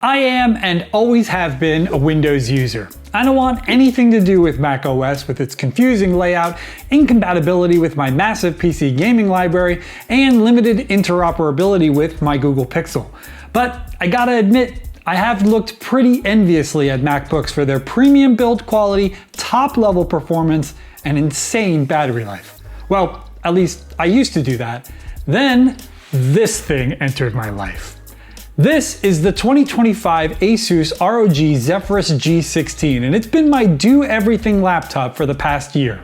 I am and always have been a Windows user. I don't want anything to do with macOS with its confusing layout, incompatibility with my massive PC gaming library, and limited interoperability with my Google Pixel. But I gotta admit, I have looked pretty enviously at MacBooks for their premium build quality, top-level performance, and insane battery life. Well, at least I used to do that. Then this thing entered my life. This is the 2025 ASUS ROG Zephyrus G16, and it's been my do-everything laptop for the past year.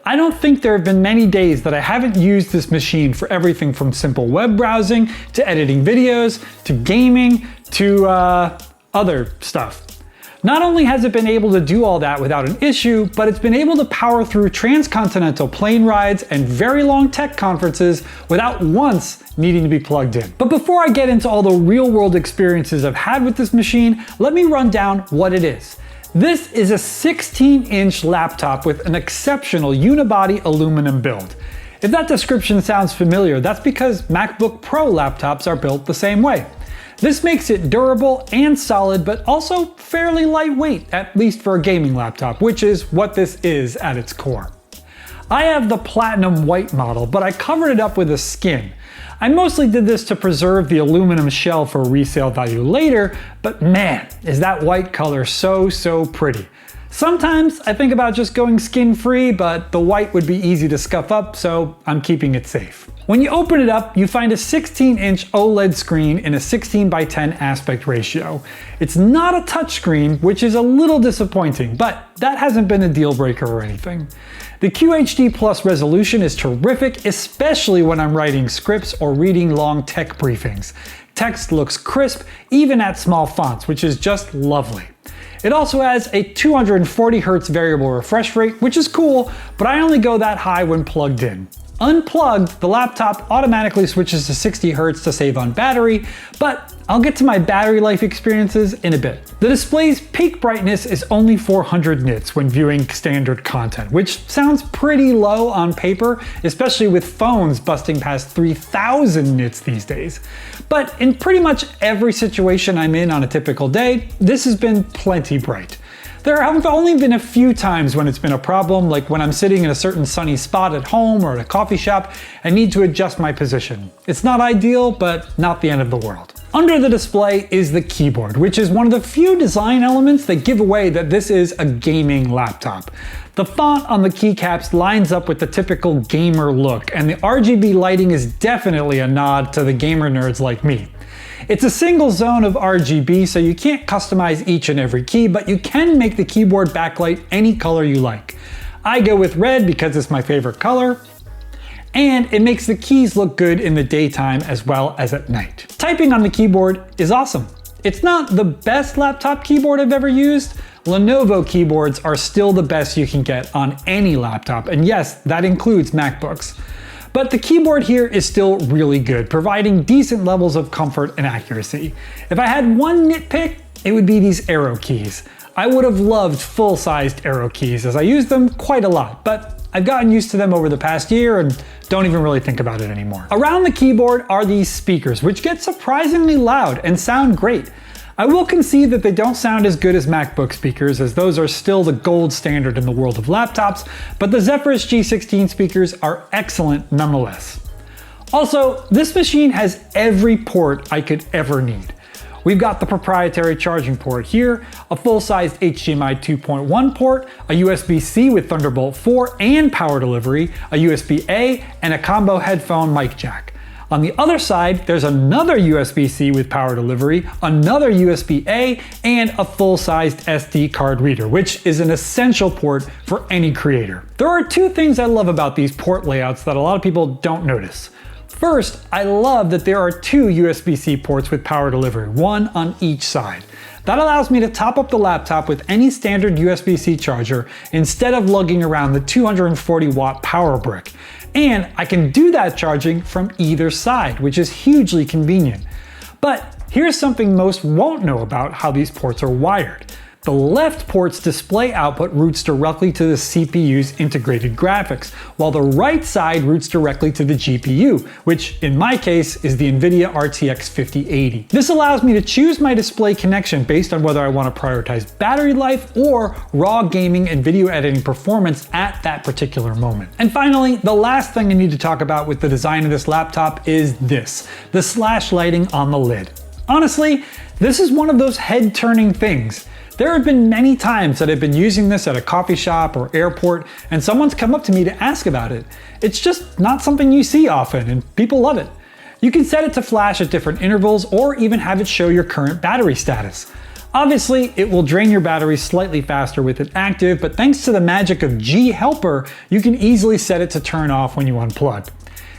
I don't think there have been many days that I haven't used this machine for everything from simple web browsing, to editing videos, to gaming, to other stuff. Not only has it been able to do all that without an issue, but it's been able to power through transcontinental plane rides and very long tech conferences without once needing to be plugged in. But before I get into all the real-world experiences I've had with this machine, let me run down what it is. This is a 16-inch laptop with an exceptional unibody aluminum build. If that description sounds familiar, that's because MacBook Pro laptops are built the same way. This makes it durable and solid, but also fairly lightweight, at least for a gaming laptop, which is what this is at its core. I have the platinum white model, but I covered it up with a skin. I mostly did this to preserve the aluminum shell for resale value later, but man, is that white color so pretty. Sometimes I think about just going skin-free, but the white would be easy to scuff up, so I'm keeping it safe. When you open it up, you find a 16-inch OLED screen in a 16:10 aspect ratio. It's not a touchscreen, which is a little disappointing, but that hasn't been a deal breaker or anything. The QHD Plus resolution is terrific, especially when I'm writing scripts or reading long tech briefings. Text looks crisp, even at small fonts, which is just lovely. It also has a 240 Hz variable refresh rate, which is cool, but I only go that high when plugged in. Unplugged, the laptop automatically switches to 60 Hz to save on battery, but I'll get to my battery life experiences in a bit. The display's peak brightness is only 400 nits when viewing standard content, which sounds pretty low on paper, especially with phones busting past 3000 nits these days. But in pretty much every situation I'm in on a typical day, this has been plenty bright. There have only been a few times when it's been a problem, like when I'm sitting in a certain sunny spot at home or at a coffee shop and need to adjust my position. It's not ideal, but not the end of the world. Under the display is the keyboard, which is one of the few design elements that give away that this is a gaming laptop. The font on the keycaps lines up with the typical gamer look, and the RGB lighting is definitely a nod to the gamer nerds like me. It's a single zone of RGB, so you can't customize each and every key, but you can make the keyboard backlight any color you like. I go with red because it's my favorite color, and it makes the keys look good in the daytime as well as at night. Typing on the keyboard is awesome. It's not the best laptop keyboard I've ever used. Lenovo keyboards are still the best you can get on any laptop, and yes, that includes MacBooks. But the keyboard here is still really good, providing decent levels of comfort and accuracy. If I had one nitpick, it would be these arrow keys. I would have loved full-sized arrow keys as I use them quite a lot, but I've gotten used to them over the past year and don't even really think about it anymore. Around the keyboard are these speakers, which get surprisingly loud and sound great. I will concede that they don't sound as good as MacBook speakers, as those are still the gold standard in the world of laptops, but the Zephyrus G16 speakers are excellent nonetheless. Also, this machine has every port I could ever need. We've got the proprietary charging port here, a full-sized HDMI 2.1 port, a USB-C with Thunderbolt 4 and power delivery, a USB-A, and a combo headphone mic jack. On the other side, there's another USB-C with power delivery, another USB-A, and a full-sized SD card reader, which is an essential port for any creator. There are two things I love about these port layouts that a lot of people don't notice. First, I love that there are two USB-C ports with power delivery, one on each side. That allows me to top up the laptop with any standard USB-C charger instead of lugging around the 240-watt power brick. And I can do that charging from either side, which is hugely convenient. But here's something most won't know about how these ports are wired. The left port's display output routes directly to the CPU's integrated graphics, while the right side routes directly to the GPU, which in my case is the NVIDIA RTX 5080. This allows me to choose my display connection based on whether I want to prioritize battery life or raw gaming and video editing performance at that particular moment. And finally, the last thing I need to talk about with the design of this laptop is this, the slash lighting on the lid. Honestly, this is one of those head-turning things. There have been many times that I've been using this at a coffee shop or airport and someone's come up to me to ask about it. It's just not something you see often and people love it. You can set it to flash at different intervals or even have it show your current battery status. Obviously, it will drain your battery slightly faster with it active, but thanks to the magic of G Helper, you can easily set it to turn off when you unplug.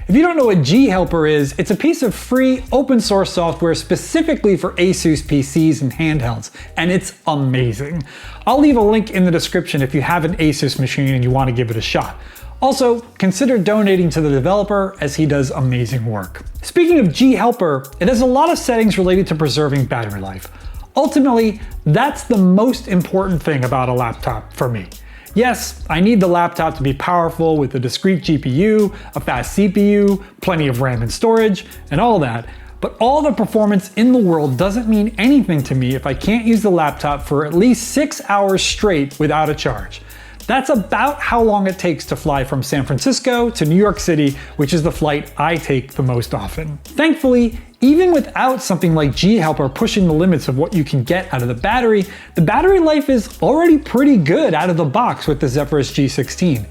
If you don't know what G Helper is, it's a piece of free open source software specifically for ASUS PCs and handhelds, and it's amazing. I'll leave a link in the description if you have an ASUS machine and you want to give it a shot. Also, consider donating to the developer as he does amazing work. Speaking of G Helper, it has a lot of settings related to preserving battery life. Ultimately, that's the most important thing about a laptop for me. Yes, I need the laptop to be powerful with a discrete GPU, a fast CPU, plenty of RAM and storage, and all that, but all the performance in the world doesn't mean anything to me if I can't use the laptop for at least 6 hours straight without a charge. That's about how long it takes to fly from San Francisco to New York City, which is the flight I take the most often. Thankfully, even without something like G Helper pushing the limits of what you can get out of the battery life is already pretty good out of the box with the Zephyrus G16. It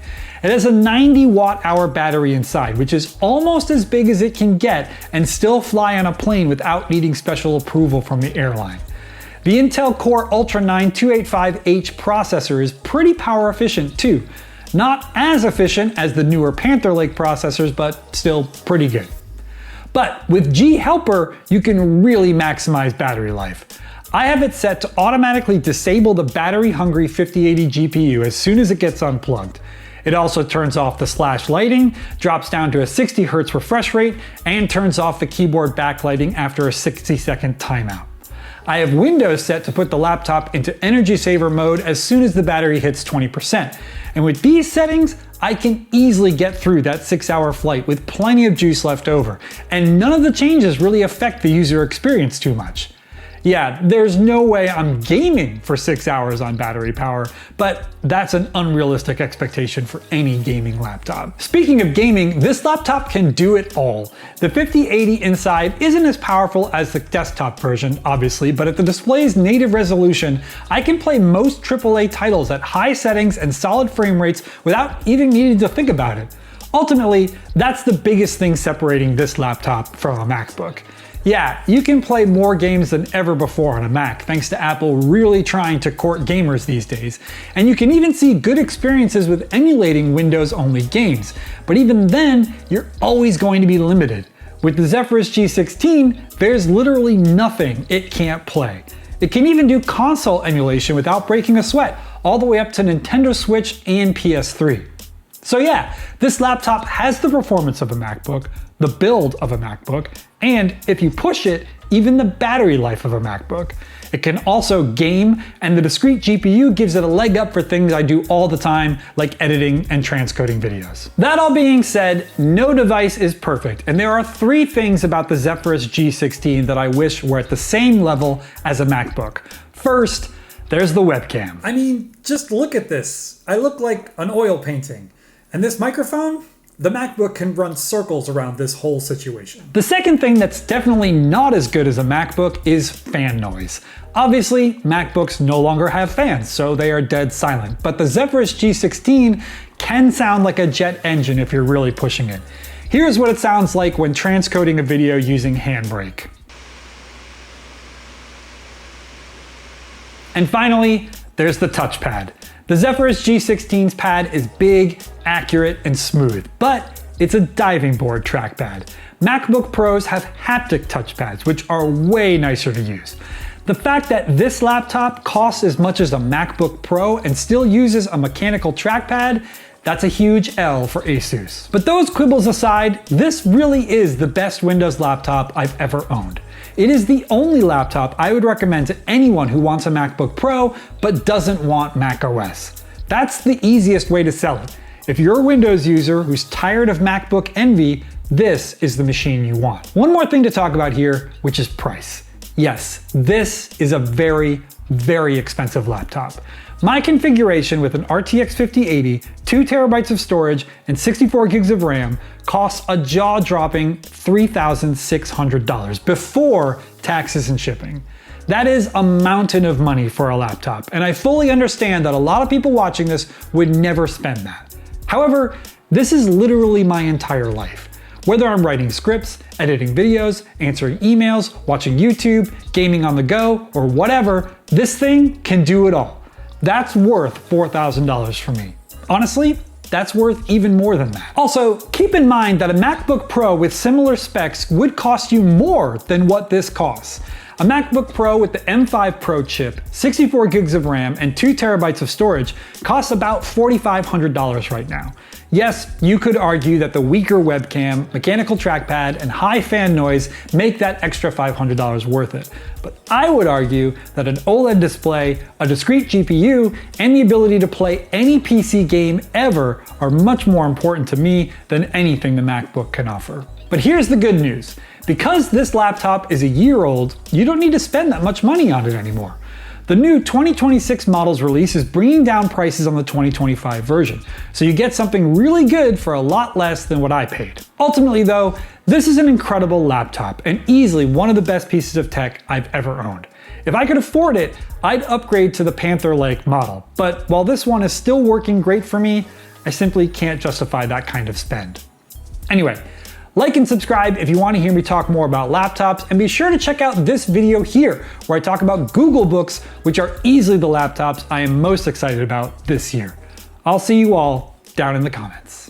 has a 90 watt-hour battery inside, which is almost as big as it can get and still fly on a plane without needing special approval from the airline. The Intel Core Ultra 9 285H processor is pretty power efficient too. Not as efficient as the newer Panther Lake processors, but still pretty good. But with G Helper, you can really maximize battery life. I have it set to automatically disable the battery-hungry 5080 GPU as soon as it gets unplugged. It also turns off the slash lighting, drops down to a 60 Hz refresh rate, and turns off the keyboard backlighting after a 60-second timeout. I have Windows set to put the laptop into energy saver mode as soon as the battery hits 20%. And with these settings, I can easily get through that 6-hour flight with plenty of juice left over, and none of the changes really affect the user experience too much. Yeah, there's no way I'm gaming for 6 hours on battery power, but that's an unrealistic expectation for any gaming laptop. Speaking of gaming, this laptop can do it all. The 5080 inside isn't as powerful as the desktop version, obviously, but at the display's native resolution, I can play most AAA titles at high settings and solid frame rates without even needing to think about it. Ultimately, that's the biggest thing separating this laptop from a MacBook. Yeah, you can play more games than ever before on a Mac, thanks to Apple really trying to court gamers these days. And you can even see good experiences with emulating Windows-only games. But even then, you're always going to be limited. With the Zephyrus G16, there's literally nothing it can't play. It can even do console emulation without breaking a sweat, all the way up to Nintendo Switch and PS3. So yeah, this laptop has the performance of a MacBook, the build of a MacBook, and if you push it, even the battery life of a MacBook. It can also game, and the discrete GPU gives it a leg up for things I do all the time, like editing and transcoding videos. That all being said, no device is perfect, and there are 3 things about the Zephyrus G16 that I wish were at the same level as a MacBook. First, there's the webcam. I mean, just look at this. I look like an oil painting. And this microphone? The MacBook can run circles around this whole situation. The second thing that's definitely not as good as a MacBook is fan noise. Obviously, MacBooks no longer have fans, so they are dead silent, but the Zephyrus G16 can sound like a jet engine if you're really pushing it. Here's what it sounds like when transcoding a video using Handbrake. And finally, there's the touchpad. The Zephyrus G16's pad is big, accurate, and smooth, but it's a diving board trackpad. MacBook Pros have haptic touchpads, which are way nicer to use. The fact that this laptop costs as much as a MacBook Pro and still uses a mechanical trackpad, that's a huge L for ASUS. But those quibbles aside, this really is the best Windows laptop I've ever owned. it is the only laptop I would recommend to anyone who wants a MacBook Pro but doesn't want macOS. That's the easiest way to sell it. If you're a Windows user who's tired of MacBook envy, this is the machine you want. One more thing to talk about here, which is price. Yes, this is a very, very expensive laptop. My configuration with an RTX 5080, 2 terabytes of storage, and 64 gigs of RAM costs a jaw-dropping $3,600 before taxes and shipping. That is a mountain of money for a laptop, and I fully understand that a lot of people watching this would never spend that. However, this is literally my entire life. Whether I'm writing scripts, editing videos, answering emails, watching YouTube, gaming on the go, or whatever, this thing can do it all. That's worth $4,000 for me. Honestly, that's worth even more than that. Also, keep in mind that a MacBook Pro with similar specs would cost you more than what this costs. A MacBook Pro with the M5 Pro chip, 64 gigs of RAM, and 2 terabytes of storage costs about $4,500 right now. Yes, you could argue that the weaker webcam, mechanical trackpad, and high fan noise make that extra $500 worth it. But I would argue that an OLED display, a discrete GPU, and the ability to play any PC game ever are much more important to me than anything the MacBook can offer. But here's the good news. Because this laptop is a year old, you don't need to spend that much money on it anymore. The new 2026 model's release is bringing down prices on the 2025 version, so you get something really good for a lot less than what I paid. Ultimately though, this is an incredible laptop and easily one of the best pieces of tech I've ever owned. If I could afford it, I'd upgrade to the Panther Lake model, but while this one is still working great for me, I simply can't justify that kind of spend. Anyway, like and subscribe if you want to hear me talk more about laptops, and be sure to check out this video here where I talk about Google Books, which are easily the laptops I am most excited about this year. I'll see you all down in the comments.